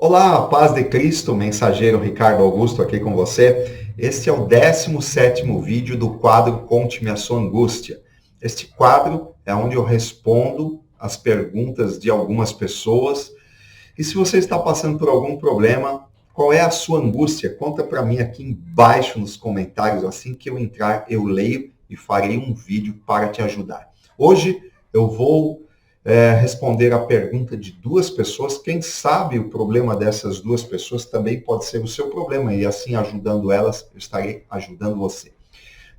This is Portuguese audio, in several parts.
Olá, paz de Cristo, mensageiro Ricardo Augusto aqui com você. Este é o 17º vídeo do quadro Conte-me a sua angústia. Este quadro é onde eu respondo as perguntas de algumas pessoas. E se você está passando por algum problema, qual é a sua angústia? Conta para mim aqui embaixo nos comentários. Assim que eu entrar, eu leio e farei um vídeo para te ajudar. Hoje eu vou responder a pergunta de duas pessoas. Quem sabe o problema dessas duas pessoas também pode ser o seu problema, e assim, ajudando elas, eu estarei ajudando você.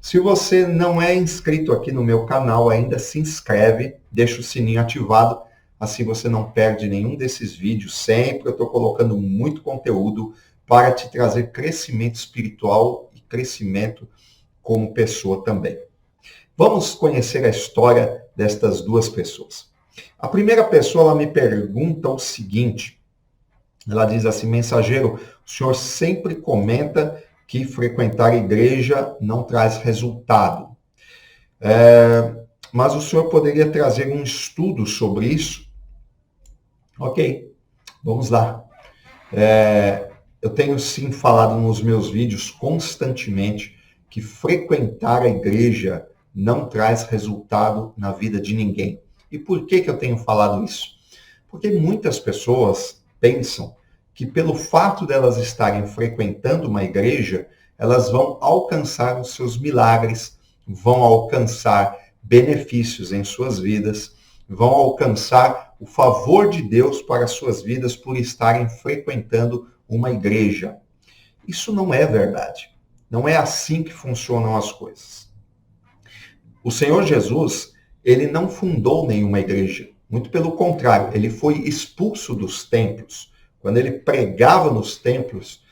Se você não é inscrito aqui no meu canal ainda, se inscreve, deixa o sininho ativado, assim você não perde nenhum desses vídeos. Sempre eu estou colocando muito conteúdo para te trazer crescimento espiritual e crescimento como pessoa também. Vamos conhecer a história destas duas pessoas. A primeira pessoa, ela me pergunta o seguinte, ela diz assim: mensageiro, o senhor sempre comenta que frequentar a igreja não traz resultado. Mas o senhor poderia trazer um estudo sobre isso? Ok, vamos lá. Eu tenho sim falado nos meus vídeos constantemente que frequentar a igreja não traz resultado na vida de ninguém. E por que eu tenho falado isso? Porque muitas pessoas pensam que pelo fato delas estarem frequentando uma igreja, elas vão alcançar os seus milagres, vão alcançar benefícios em suas vidas, vão alcançar o favor de Deus para as suas vidas por estarem frequentando uma igreja. Isso não é verdade. Não é assim que funcionam as coisas. O Senhor Jesus, ele não fundou nenhuma igreja. Muito pelo contrário, ele foi expulso dos templos. Quando ele pregava nos templos,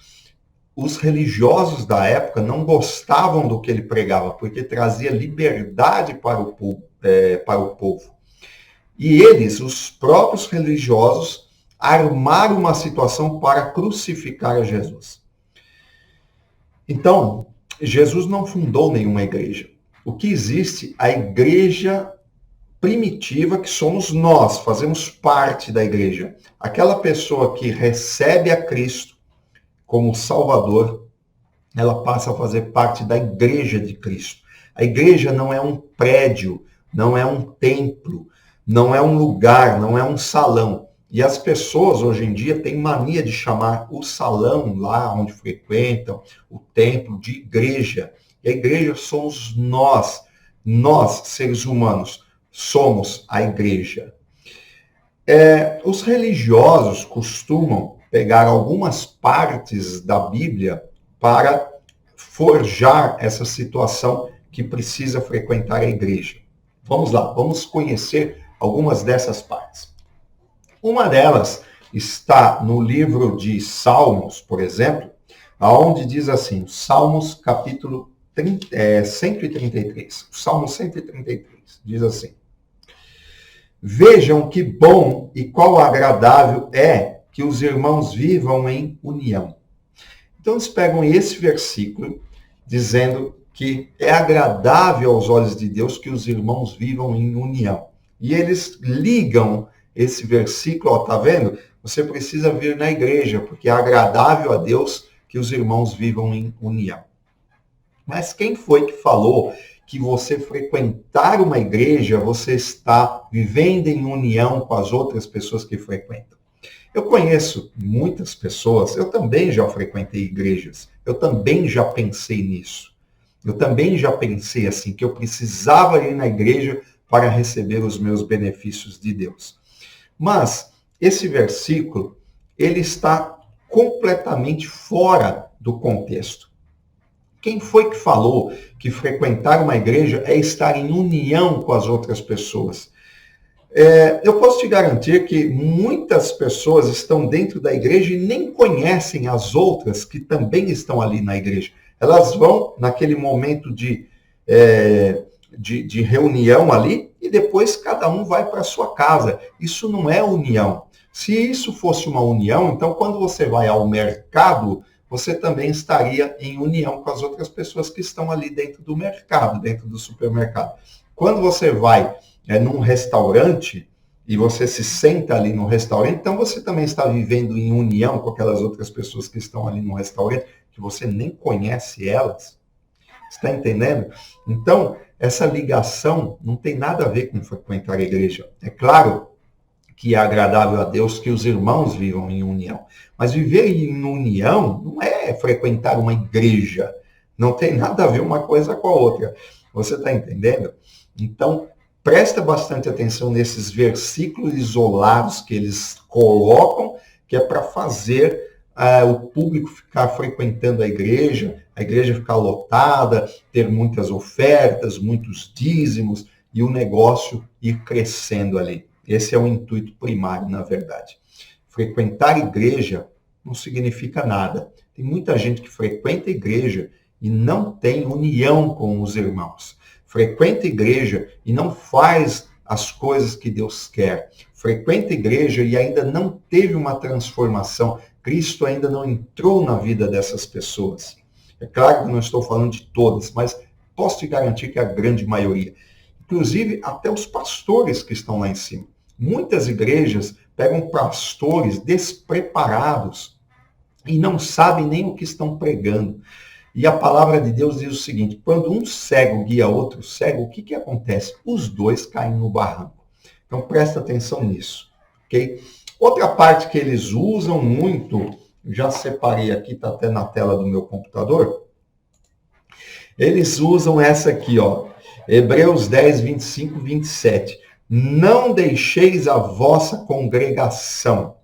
os religiosos da época não gostavam do que ele pregava, porque trazia liberdade para o povo. E eles, os próprios religiosos, armaram uma situação para crucificar a Jesus. Então, Jesus não fundou nenhuma igreja. O que existe, a igreja primitiva, que somos nós, fazemos parte da igreja. Aquela pessoa que recebe a Cristo como Salvador, ela passa a fazer parte da igreja de Cristo. A igreja não é um prédio, não é um templo, não é um lugar, não é um salão. E as pessoas hoje em dia têm mania de chamar o salão lá onde frequentam, o templo, de igreja. E a igreja somos nós, seres humanos, somos a igreja. Os religiosos costumam pegar algumas partes da Bíblia para forjar essa situação que precisa frequentar a igreja. Vamos lá, vamos conhecer algumas dessas partes. Uma delas está no livro de Salmos, por exemplo, onde diz assim, Salmos capítulo 133. O Salmo 133 diz assim: vejam que bom e qual agradável é que os irmãos vivam em união. Então eles pegam esse versículo dizendo que é agradável aos olhos de Deus que os irmãos vivam em união. E eles ligam esse versículo, tá vendo? Você precisa vir na igreja, porque é agradável a Deus que os irmãos vivam em união. Mas quem foi que falou que você frequentar uma igreja, você está vivendo em união com as outras pessoas que frequentam? Eu conheço muitas pessoas, eu também já frequentei igrejas, eu também já pensei nisso. Eu também já pensei assim, que eu precisava ir na igreja para receber os meus benefícios de Deus. Mas esse versículo, ele está completamente fora do contexto. Quem foi que falou que frequentar uma igreja é estar em união com as outras pessoas? Eu posso te garantir que muitas pessoas estão dentro da igreja e nem conhecem as outras que também estão ali na igreja. Elas vão naquele momento de reunião ali e depois cada um vai para a sua casa. Isso não é união. Se isso fosse uma união, então quando você vai ao mercado, você também estaria em união com as outras pessoas que estão ali dentro do mercado, dentro do supermercado. Quando você vai num restaurante, e você se senta ali no restaurante, então você também está vivendo em união com aquelas outras pessoas que estão ali no restaurante, que você nem conhece elas. Está entendendo? Então, essa ligação não tem nada a ver com frequentar a igreja. É claro que é agradável a Deus que os irmãos vivam em união. Mas viver em união não é frequentar uma igreja. Não tem nada a ver uma coisa com a outra. Você está entendendo? Então, presta bastante atenção nesses versículos isolados que eles colocam, que é para fazer o público ficar frequentando a igreja ficar lotada, ter muitas ofertas, muitos dízimos e o negócio ir crescendo ali. Esse é o intuito primário, na verdade. Frequentar igreja não significa nada. Tem muita gente que frequenta a igreja e não tem união com os irmãos. Frequenta a igreja e não faz as coisas que Deus quer. Frequenta a igreja e ainda não teve uma transformação. Cristo ainda não entrou na vida dessas pessoas. É claro que não estou falando de todas, mas posso te garantir que a grande maioria. Inclusive, até os pastores que estão lá em cima. Muitas igrejas pegam pastores despreparados e não sabem nem o que estão pregando. E a palavra de Deus diz o seguinte, quando um cego guia outro cego, o que acontece? Os dois caem no barranco. Então, presta atenção nisso, ok? Outra parte que eles usam muito, já separei aqui, está até na tela do meu computador, eles usam essa aqui, ó, Hebreus 10, 25, 27. Não deixeis a vossa congregação,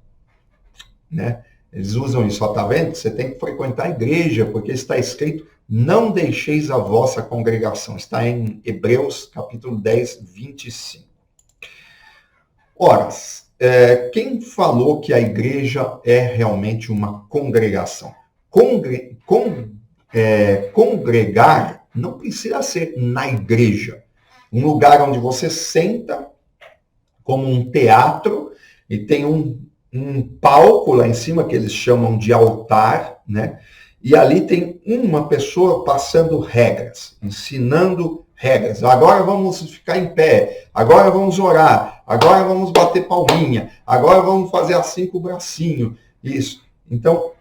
né? Eles usam isso, ó, tá vendo? Você tem que frequentar a igreja, porque está escrito, não deixeis a vossa congregação. Está em Hebreus, capítulo 10, 25. Ora, quem falou que a igreja é realmente uma congregação? Congregar não precisa ser na igreja. Um lugar onde você senta, como um teatro, e tem um palco lá em cima, que eles chamam de altar, né? E ali tem uma pessoa passando regras, ensinando regras. Agora vamos ficar em pé, agora vamos orar, agora vamos bater palminha, agora vamos fazer assim com o bracinho. Isso. Então,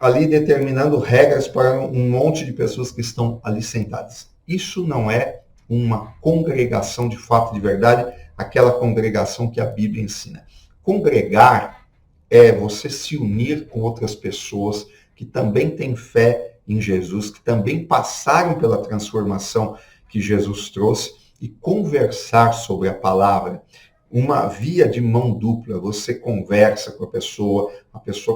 ali determinando regras para um monte de pessoas que estão ali sentadas. Isso não é uma congregação de fato, de verdade, aquela congregação que a Bíblia ensina. Congregar é você se unir com outras pessoas que também têm fé em Jesus, que também passaram pela transformação que Jesus trouxe e conversar sobre a palavra. Uma via de mão dupla, você conversa com a pessoa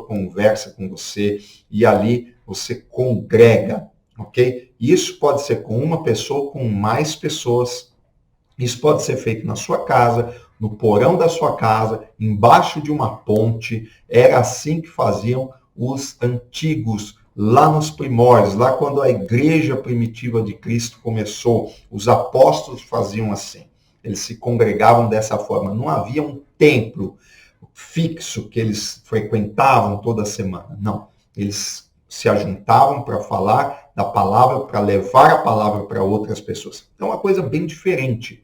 conversa com você e ali você congrega, ok? Isso pode ser com uma pessoa, com mais pessoas. Isso pode ser feito na sua casa, no porão da sua casa, embaixo de uma ponte. Era assim que faziam os antigos, lá nos primórdios, lá quando a igreja primitiva de Cristo começou. Os apóstolos faziam assim. Eles se congregavam dessa forma. Não havia um templo fixo que eles frequentavam toda semana. Não. Eles se ajuntavam para falar da palavra, para levar a palavra para outras pessoas. Então, é uma coisa bem diferente.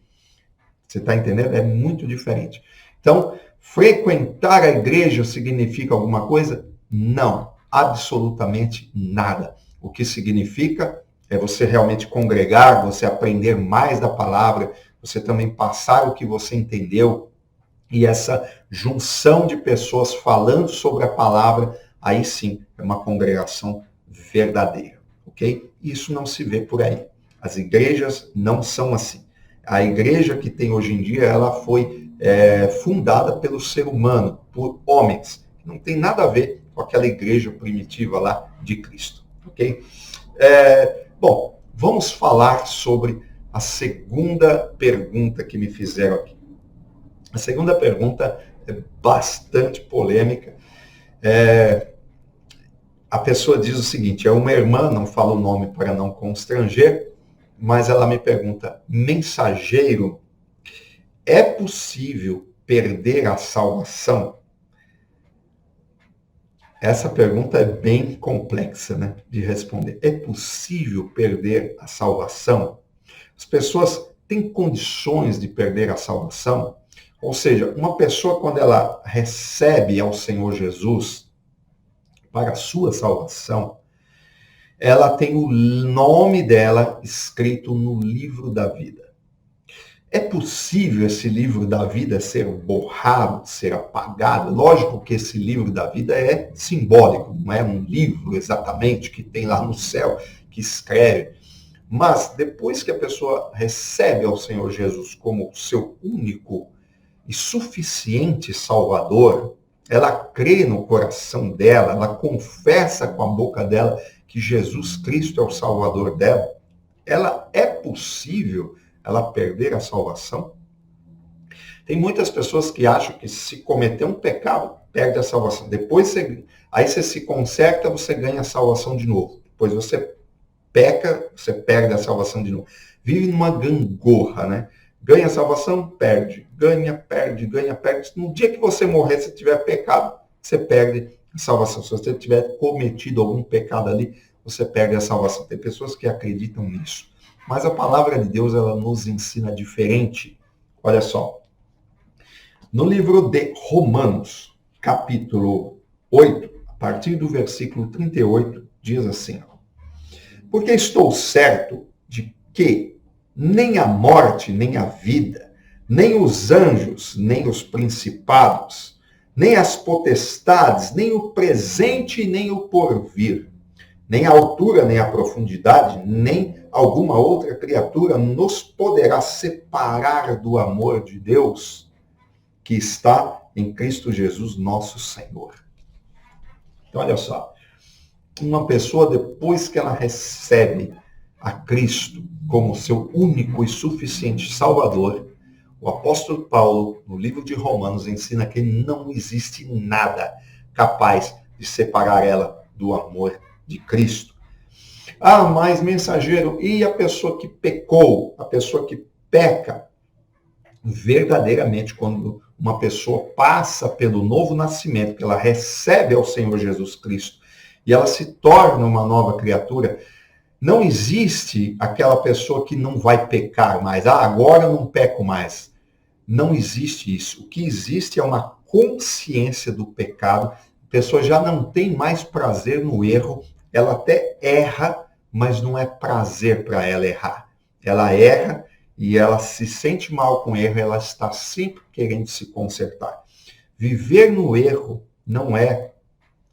Você está entendendo? É muito diferente. Então, frequentar a igreja significa alguma coisa? Não, absolutamente nada. O que significa é você realmente congregar, você aprender mais da palavra, você também passar o que você entendeu, e essa junção de pessoas falando sobre a palavra, aí sim é uma congregação verdadeira, ok? Isso não se vê por aí. As igrejas não são assim. A igreja que tem hoje em dia, ela foi fundada pelo ser humano, por homens. Não tem nada a ver com aquela igreja primitiva lá de Cristo, ok? Bom, vamos falar sobre a segunda pergunta que me fizeram aqui. A segunda pergunta é bastante polêmica. A pessoa diz o seguinte, é uma irmã, não falo o nome para não constranger, mas ela me pergunta, mensageiro, é possível perder a salvação? Essa pergunta é bem complexa, né, de responder. É possível perder a salvação? As pessoas têm condições de perder a salvação? Ou seja, uma pessoa, quando ela recebe ao Senhor Jesus para a sua salvação, ela tem o nome dela escrito no livro da vida. É possível esse livro da vida ser borrado, ser apagado? Lógico que esse livro da vida é simbólico, não é um livro exatamente que tem lá no céu, que escreve. Mas depois que a pessoa recebe ao Senhor Jesus como seu único e suficiente Salvador, ela crê no coração dela, ela confessa com a boca dela que Jesus Cristo é o Salvador dela, ela é possível ela perder a salvação? Tem muitas pessoas que acham que se cometer um pecado, perde a salvação. Depois aí você se conserta, você ganha a salvação de novo. Depois você peca, você perde a salvação de novo. Vive numa gangorra, né? Ganha a salvação, perde. Ganha, perde, ganha, perde. No dia que você morrer, se tiver pecado, você perde a salvação. Se você tiver cometido algum pecado ali, você perde a salvação. Tem pessoas que acreditam nisso. Mas a palavra de Deus, ela nos ensina diferente. Olha só. No livro de Romanos, capítulo 8, a partir do versículo 38, diz assim: porque estou certo de que nem a morte, nem a vida, nem os anjos, nem os principados, nem as potestades, nem o presente, nem o porvir, nem a altura, nem a profundidade, nem alguma outra criatura nos poderá separar do amor de Deus que está em Cristo Jesus, nosso Senhor. Então, olha só. Uma pessoa, depois que ela recebe a Cristo como seu único e suficiente Salvador, o apóstolo Paulo, no livro de Romanos, ensina que não existe nada capaz de separar ela do amor de Cristo. Ah, mas mensageiro, e a pessoa que pecou, a pessoa que peca? Verdadeiramente, quando uma pessoa passa pelo novo nascimento, que ela recebe ao Senhor Jesus Cristo, e ela se torna uma nova criatura, não existe aquela pessoa que não vai pecar mais. Ah, agora eu não peco mais. Não existe isso. O que existe é uma consciência do pecado. A pessoa já não tem mais prazer no erro. Ela até erra, mas não é prazer para ela errar. Ela erra e ela se sente mal com o erro. Ela está sempre querendo se consertar. Viver no erro não é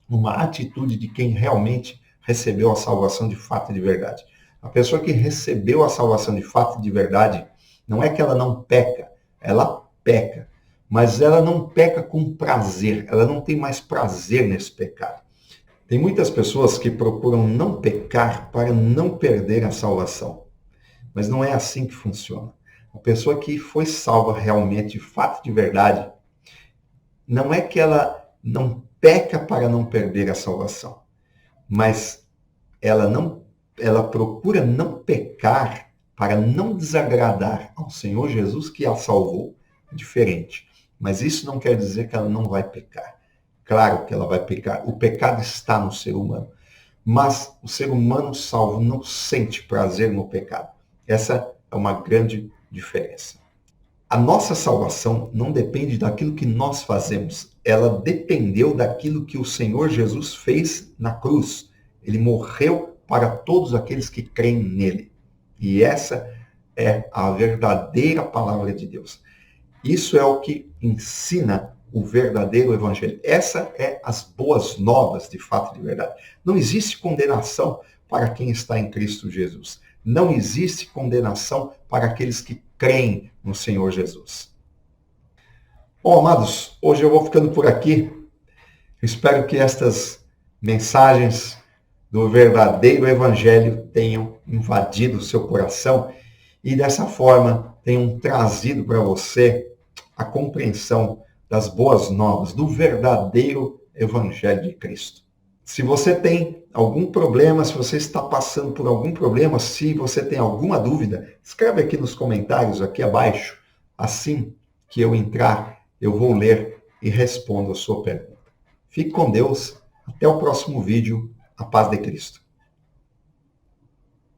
uma atitude de quem realmente recebeu a salvação de fato e de verdade. A pessoa que recebeu a salvação de fato e de verdade, não é que ela não peca, ela peca, mas ela não peca com prazer, ela não tem mais prazer nesse pecado. Tem muitas pessoas que procuram não pecar para não perder a salvação, mas não é assim que funciona. A pessoa que foi salva realmente, de fato e de verdade, não é que ela não peca para não perder a salvação, mas ela procura não pecar para não desagradar ao Senhor Jesus que a salvou. Diferente. Mas isso não quer dizer que ela não vai pecar. Claro que ela vai pecar. O pecado está no ser humano. Mas o ser humano salvo não sente prazer no pecado. Essa é uma grande diferença. A nossa salvação não depende daquilo que nós fazemos. Ela dependeu daquilo que o Senhor Jesus fez na cruz. Ele morreu para todos aqueles que creem nele. E essa é a verdadeira palavra de Deus. Isso é o que ensina o verdadeiro evangelho. Essa é as boas novas de fato e de verdade. Não existe condenação para quem está em Cristo Jesus. Não existe condenação para aqueles que creem no Senhor Jesus. Bom, amados, hoje eu vou ficando por aqui. Eu espero que estas mensagens do verdadeiro evangelho tenham invadido o seu coração e dessa forma tenham trazido para você a compreensão das boas novas, do verdadeiro evangelho de Cristo. Se você tem algum problema, se você está passando por algum problema, se você tem alguma dúvida, escreve aqui nos comentários, aqui abaixo. Assim que eu entrar, eu vou ler e respondo a sua pergunta. Fique com Deus. Até o próximo vídeo. A paz de Cristo.